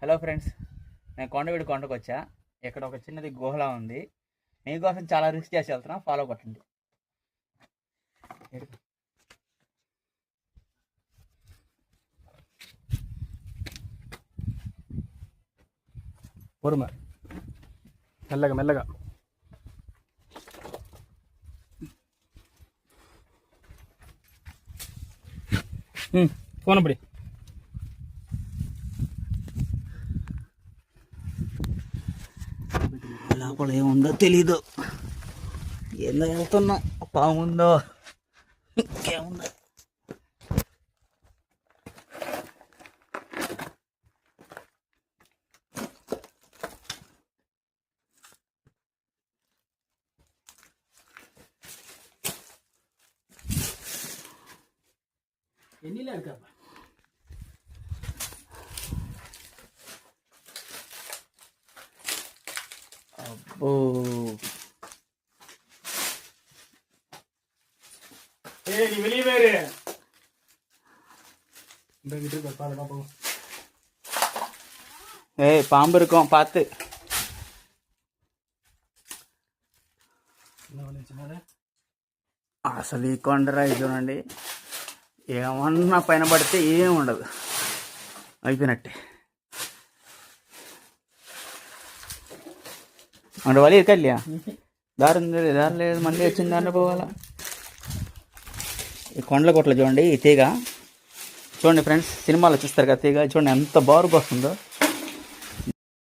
Hello friends, నేను కొండవీడి కొండకు వచ్చా. ఇక్కడ ఒక చిన్నది గుహలా ఉంది. మీకోసం చాలా రిస్క్ చేసి వెళ్తున్నా, ఫాలో కొట్టండి. పొరుమ మెల్లగా మెల్లగా పోనప్పుడు లోపల ఏముందో తెలీదు. ఏందో వెళ్తున్నా, పాముందో ఇంకేముందో. ఎన్ని లేకబ్బా అబ్బో, நீ வெளியே வேறு பாம்பு இருக்கும் பார்த்து. అసలు ఈ కొండరాయి చూడండి, ఏమన్నా పైన పడితే ఏం ఉండదు, అయిపోయినట్టే. అంటే వలి ఇరకల్యా దారి ఉంది, దారి లేదు, మళ్ళీ వచ్చిన దాన్ని పోవాలా. ఈ కొండల కొట్లు చూడండి, ఈ తీగ చూడండి ఫ్రెండ్స్, సినిమాలో చూస్తారు కదా తీగ, చూడండి ఎంత బారుగా వస్తుందో.